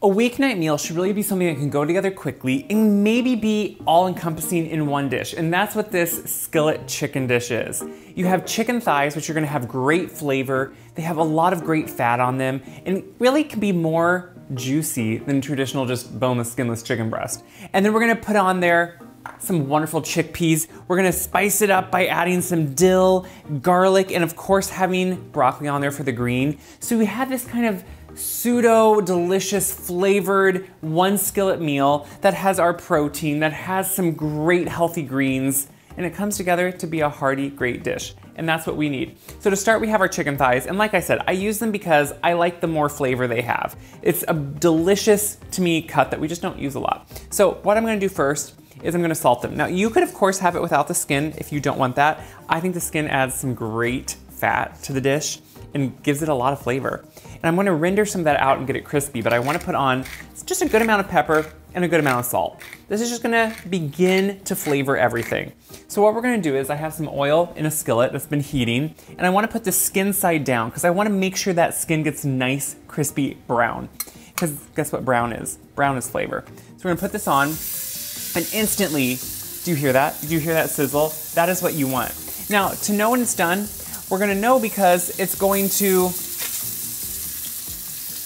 A weeknight meal should really be something that can go together quickly and maybe be all-encompassing in one dish, and that's what this skillet chicken dish is. You have chicken thighs, which are gonna have great flavor. They have a lot of great fat on them, and really can be more juicy than traditional just boneless, skinless chicken breast. And then we're gonna put on there some wonderful chickpeas. We're gonna spice it up by adding some dill, garlic, and of course having broccoli on there for the green. So we have this kind of pseudo delicious flavored one skillet meal that has our protein, that has some great healthy greens, and it comes together to be a hearty, great dish. And that's what we need. So to start, we have our chicken thighs. And like I said, I use them because I like the more flavor they have. It's a delicious, to me, cut that we just don't use a lot. So what I'm gonna do first is I'm gonna salt them. Now you could of course have it without the skin if you don't want that. I think the skin adds some great fat to the dish and gives it a lot of flavor. And I'm gonna render some of that out and get it crispy, but I wanna put on just a good amount of pepper and a good amount of salt. This is just gonna begin to flavor everything. So what we're gonna do is I have some oil in a skillet that's been heating, and I wanna put the skin side down because I wanna make sure that skin gets nice, crispy brown. Because guess what brown is? Brown is flavor. So we're gonna put this on, and instantly, do you hear that? Did you hear that sizzle? That is what you want. Now, to know when it's done, we're gonna know because it's going to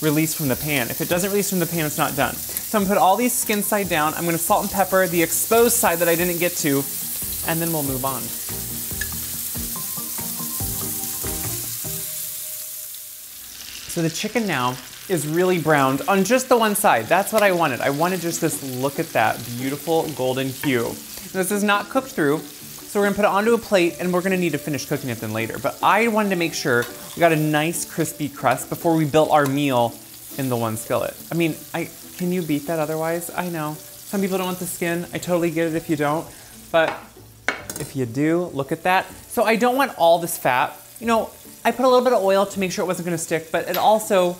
release from the pan. If it doesn't release from the pan, it's not done. So I'm gonna put all these skin side down. I'm gonna salt and pepper the exposed side that I didn't get to, and then we'll move on. So the chicken now is really browned on just the one side. That's what I wanted. I wanted just this, look at that beautiful golden hue. This is not cooked through, so we're gonna put it onto a plate, and we're gonna need to finish cooking it then later. But I wanted to make sure we got a nice crispy crust before we built our meal in the one skillet. I mean, can you beat that otherwise? I know. Some people don't want the skin. I totally get it if you don't. But if you do, look at that. So I don't want all this fat. You know, I put a little bit of oil to make sure it wasn't gonna stick, but it also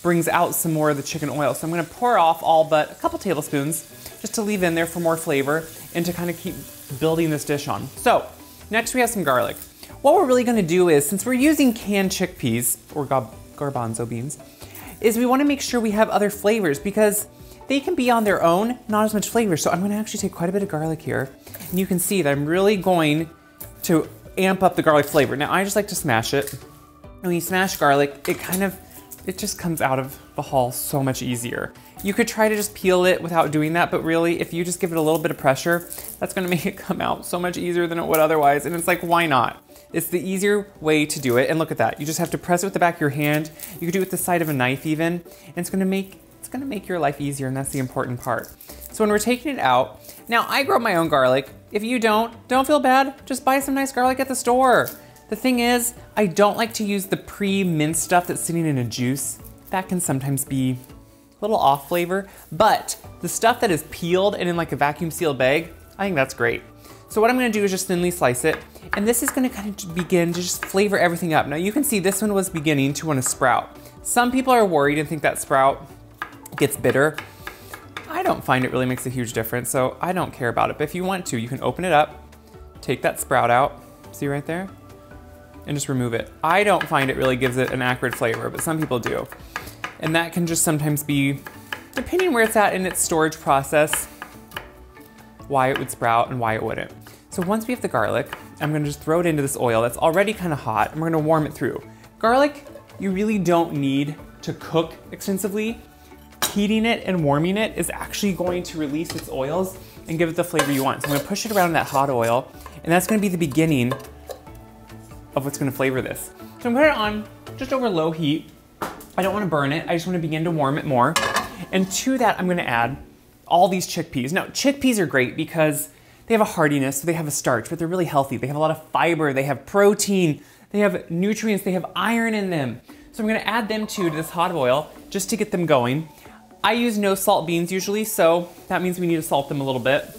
brings out some more of the chicken oil. So I'm gonna pour off all but a couple tablespoons just to leave in there for more flavor and to kind of keep building this dish on. So next we have some garlic. What we're really gonna do is, since we're using canned chickpeas or garbanzo beans, is we wanna make sure we have other flavors because they can be on their own, not as much flavor. So I'm gonna actually take quite a bit of garlic here, and you can see that I'm really going to amp up the garlic flavor. Now I just like to smash it. And when you smash garlic, it just comes out of the hull so much easier. You could try to just peel it without doing that, but really, if you just give it a little bit of pressure, that's gonna make it come out so much easier than it would otherwise. And it's like, why not? It's the easier way to do it. And look at that. You just have to press it with the back of your hand. You could do it with the side of a knife even, and it's gonna make your life easier, and that's the important part. So when we're taking it out, now I grow my own garlic. If you don't feel bad. Just buy some nice garlic at the store. The thing is, I don't like to use the pre-minced stuff that's sitting in a juice. That can sometimes be a little off flavor, but the stuff that is peeled and in like a vacuum sealed bag, I think that's great. So what I'm gonna do is just thinly slice it, and this is gonna kind of begin to just flavor everything up. Now you can see this one was beginning to want to sprout. Some people are worried and think that sprout gets bitter. I don't find it really makes a huge difference, so I don't care about it. But if you want to, you can open it up, take that sprout out, see right there? And just remove it. I don't find it really gives it an acrid flavor, but some people do. And that can just sometimes be, depending where it's at in its storage process, why it would sprout and why it wouldn't. So once we have the garlic, I'm gonna just throw it into this oil that's already kind of hot, and we're gonna warm it through. Garlic, you really don't need to cook extensively. Heating it and warming it is actually going to release its oils and give it the flavor you want. So I'm gonna push it around in that hot oil, and that's gonna be the beginning of what's gonna flavor this. So I'm gonna put it on just over low heat. I don't wanna burn it, I just wanna begin to warm it more. And to that, I'm gonna add all these chickpeas. Now, chickpeas are great because they have a hardiness, so they have a starch, but they're really healthy. They have a lot of fiber, they have protein, they have nutrients, they have iron in them. So I'm gonna add them to this hot oil just to get them going. I use no salt beans usually, so that means we need to salt them a little bit.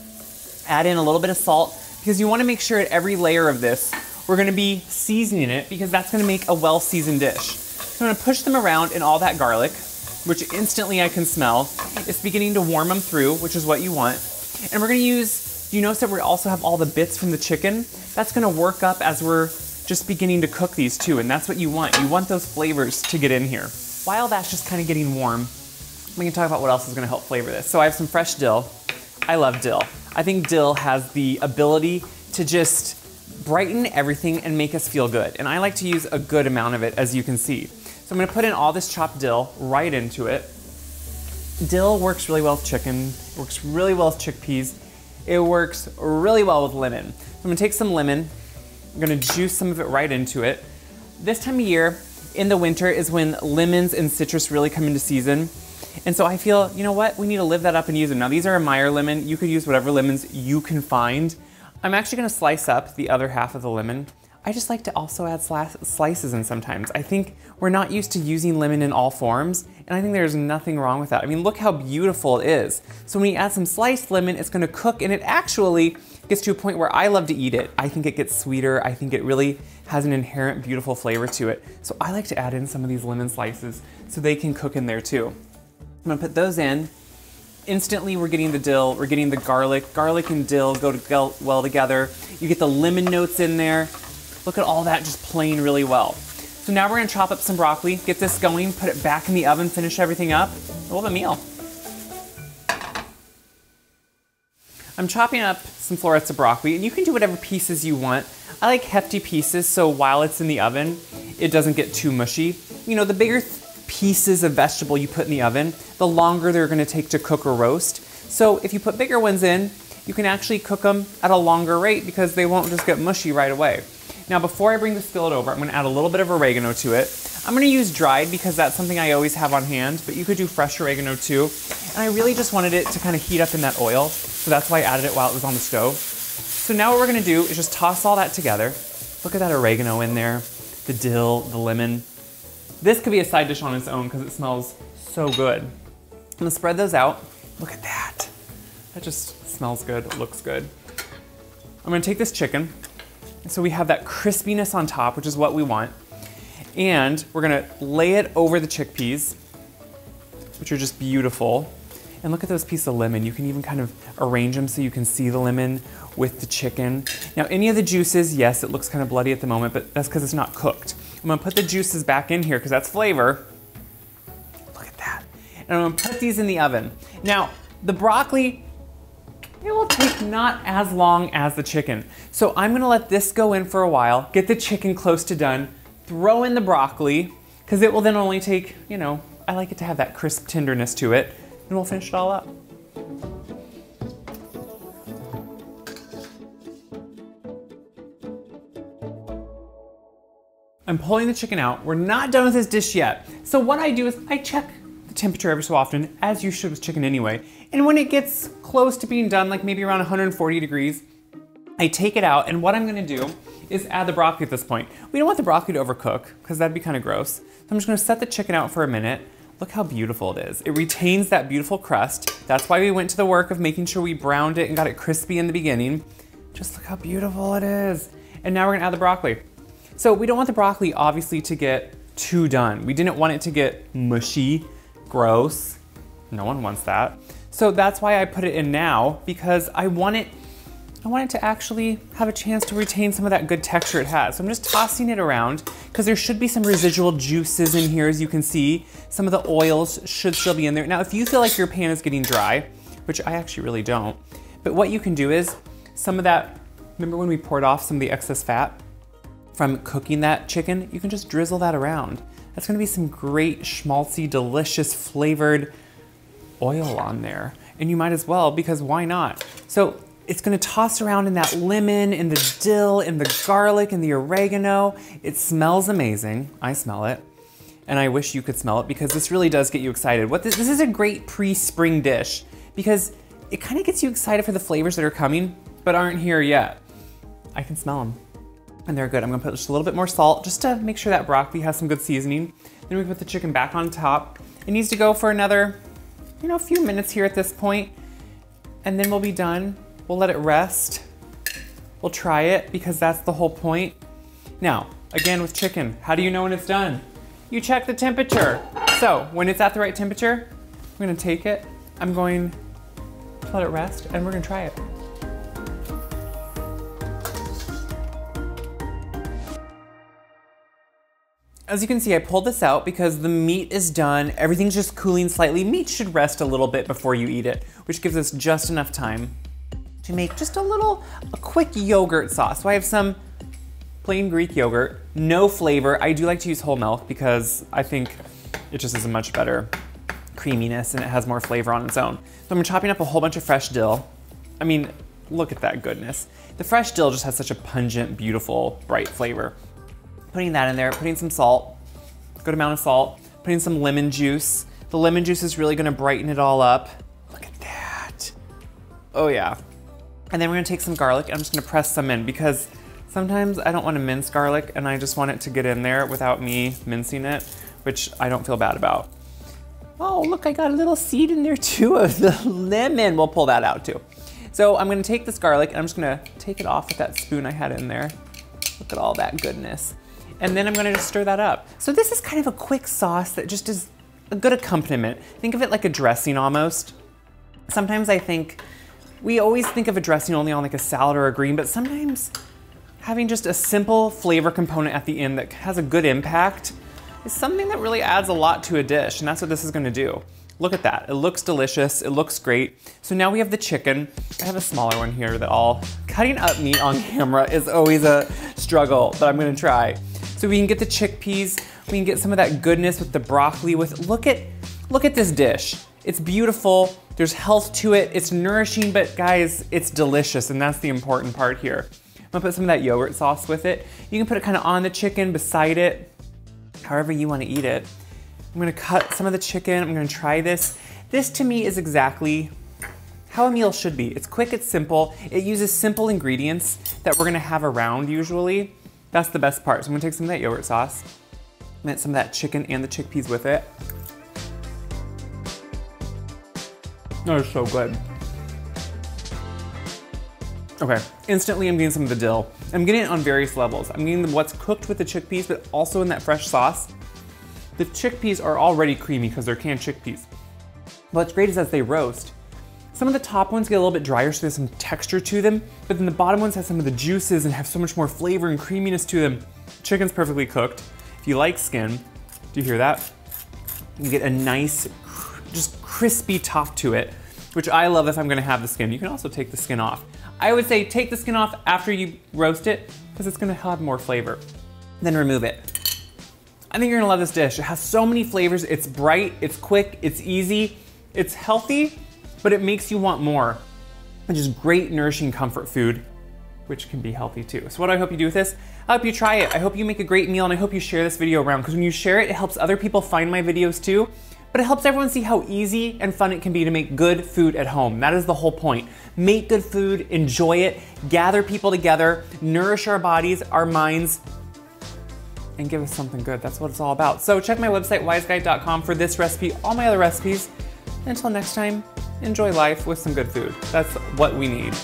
Add in a little bit of salt because you wanna make sure at every layer of this, we're gonna be seasoning it because that's gonna make a well-seasoned dish. So I'm gonna push them around in all that garlic, which instantly I can smell. It's beginning to warm them through, which is what you want. And we're gonna use, you notice that we also have all the bits from the chicken? That's gonna work up as we're just beginning to cook these too, and that's what you want. You want those flavors to get in here. While that's just kind of getting warm, we can talk about what else is gonna help flavor this. So I have some fresh dill. I love dill. I think dill has the ability to just brighten everything and make us feel good. And I like to use a good amount of it, as you can see. So I'm gonna put in all this chopped dill right into it. Dill works really well with chicken, works really well with chickpeas. It works really well with lemon. So I'm gonna take some lemon, I'm gonna juice some of it right into it. This time of year, in the winter, is when lemons and citrus really come into season. And so I feel, you know what, we need to live that up and use them. Now these are a Meyer lemon. You could use whatever lemons you can find. I'm actually gonna slice up the other half of the lemon. I just like to also add slices in sometimes. I think we're not used to using lemon in all forms, and I think there's nothing wrong with that. I mean, look how beautiful it is. So when you add some sliced lemon, it's gonna cook, and it actually gets to a point where I love to eat it. I think it gets sweeter. I think it really has an inherent beautiful flavor to it. So I like to add in some of these lemon slices so they can cook in there too. I'm gonna put those in. Instantly, we're getting the dill, we're getting the garlic. Garlic and dill go well together. You get the lemon notes in there. Look at all that just playing really well. So now we're gonna chop up some broccoli, get this going, put it back in the oven, finish everything up. We'll have a meal. I'm chopping up some florets of broccoli, and you can do whatever pieces you want. I like hefty pieces, so while it's in the oven, it doesn't get too mushy. You know, the bigger pieces of vegetable you put in the oven, the longer they're gonna take to cook or roast. So if you put bigger ones in, you can actually cook them at a longer rate because they won't just get mushy right away. Now before I bring the skillet over, I'm gonna add a little bit of oregano to it. I'm gonna use dried because that's something I always have on hand, but you could do fresh oregano too. And I really just wanted it to kind of heat up in that oil, so that's why I added it while it was on the stove. So now what we're gonna do is just toss all that together. Look at that oregano in there, the dill, the lemon. This could be a side dish on its own because it smells so good. I'm gonna spread those out. Look at that. That just smells good, looks good. I'm gonna take this chicken. So we have that crispiness on top, which is what we want. And we're gonna lay it over the chickpeas, which are just beautiful. And look at those pieces of lemon. You can even kind of arrange them so you can see the lemon with the chicken. Now, any of the juices, yes, it looks kind of bloody at the moment, but that's because it's not cooked. I'm gonna put the juices back in here because that's flavor. Look at that. And I'm gonna put these in the oven. Now, the broccoli, it will take not as long as the chicken. So I'm gonna let this go in for a while, get the chicken close to done, throw in the broccoli, because it will then only take, you know, I like it to have that crisp tenderness to it, and we'll finish it all up. I'm pulling the chicken out. We're not done with this dish yet. So what I do is I check the temperature every so often, as you should with chicken anyway. And when it gets close to being done, like maybe around 140 degrees, I take it out, and what I'm gonna do is add the broccoli at this point. We don't want the broccoli to overcook, because that'd be kind of gross. So I'm just gonna set the chicken out for a minute. Look how beautiful it is. It retains that beautiful crust. That's why we went to the work of making sure we browned it and got it crispy in the beginning. Just look how beautiful it is. And now we're gonna add the broccoli. So we don't want the broccoli, obviously, to get too done. We didn't want it to get mushy, gross. No one wants that. So that's why I put it in now, because I want it to actually have a chance to retain some of that good texture it has. So I'm just tossing it around, because there should be some residual juices in here, as you can see. Some of the oils should still be in there. Now, if you feel like your pan is getting dry, which I actually really don't, but what you can do is some of that, remember when we poured off some of the excess fat from cooking that chicken? You can just drizzle that around. That's gonna be some great schmaltzy, delicious flavored oil on there. And you might as well, because why not? So it's gonna toss around in that lemon and the dill and the garlic and the oregano. It smells amazing. I smell it. And I wish you could smell it, because this really does get you excited. This is a great pre-spring dish, because it kind of gets you excited for the flavors that are coming, but aren't here yet. I can smell them. And they're good. I'm gonna put just a little bit more salt, just to make sure that broccoli has some good seasoning. Then we put the chicken back on top. It needs to go for another, you know, a few minutes here at this point, and then we'll be done. We'll let it rest. We'll try it, because that's the whole point. Now, again with chicken, how do you know when it's done? You check the temperature. So when it's at the right temperature, I'm gonna take it, I'm going to let it rest, and we're gonna try it. As you can see, I pulled this out because the meat is done. Everything's just cooling slightly. Meat should rest a little bit before you eat it, which gives us just enough time to make just a quick yogurt sauce. So I have some plain Greek yogurt, no flavor. I do like to use whole milk because I think it just is a much better creaminess and it has more flavor on its own. So I'm chopping up a whole bunch of fresh dill. I mean, look at that goodness. The fresh dill just has such a pungent, beautiful, bright flavor. Putting that in there, putting some salt, good amount of salt, putting some lemon juice. The lemon juice is really gonna brighten it all up. Look at that. Oh yeah. And then we're gonna take some garlic and I'm just gonna press some in because sometimes I don't wanna mince garlic and I just want it to get in there without me mincing it, which I don't feel bad about. Oh, look, I got a little seed in there too of the lemon. We'll pull that out too. So I'm gonna take this garlic and I'm just gonna take it off with that spoon I had in there. Look at all that goodness. And then I'm gonna just stir that up. So this is kind of a quick sauce that just is a good accompaniment. Think of it like a dressing almost. Sometimes I think, we always think of a dressing only on like a salad or a green, but sometimes having just a simple flavor component at the end that has a good impact is something that really adds a lot to a dish, and that's what this is gonna do. Look at that, it looks delicious, it looks great. So now we have the chicken. I have a smaller one here cutting up meat on camera is always a struggle, but I'm gonna try. So we can get the chickpeas, we can get some of that goodness with the broccoli look at this dish. It's beautiful, there's health to it, it's nourishing, but guys, it's delicious, and that's the important part here. I'm gonna put some of that yogurt sauce with it. You can put it kind of on the chicken, beside it, however you wanna eat it. I'm gonna cut some of the chicken, I'm gonna try this. This to me is exactly how a meal should be. It's quick, it's simple, it uses simple ingredients that we're gonna have around usually. That's the best part. So I'm gonna take some of that yogurt sauce, mix some of that chicken and the chickpeas with it. That is so good. Okay, instantly I'm getting some of the dill. I'm getting it on various levels. I'm getting what's cooked with the chickpeas, but also in that fresh sauce. The chickpeas are already creamy because they're canned chickpeas. What's great is as they roast, some of the top ones get a little bit drier, so there's some texture to them, but then the bottom ones have some of the juices and have so much more flavor and creaminess to them. Chicken's perfectly cooked. If you like skin, do you hear that? You get a nice, just crispy top to it, which I love if I'm gonna have the skin. You can also take the skin off. I would say take the skin off after you roast it, because it's gonna have more flavor. Then remove it. I think you're gonna love this dish. It has so many flavors. It's bright, it's quick, it's easy, it's healthy, but it makes you want more. Which is great, nourishing comfort food, which can be healthy too. So what do I hope you do with this? I hope you try it. I hope you make a great meal, and I hope you share this video around, because when you share it, it helps other people find my videos too, but it helps everyone see how easy and fun it can be to make good food at home. That is the whole point. Make good food, enjoy it, gather people together, nourish our bodies, our minds, and give us something good. That's what it's all about. So check my website, wiseguide.com, for this recipe, all my other recipes. Until next time, enjoy life with some good food. That's what we need.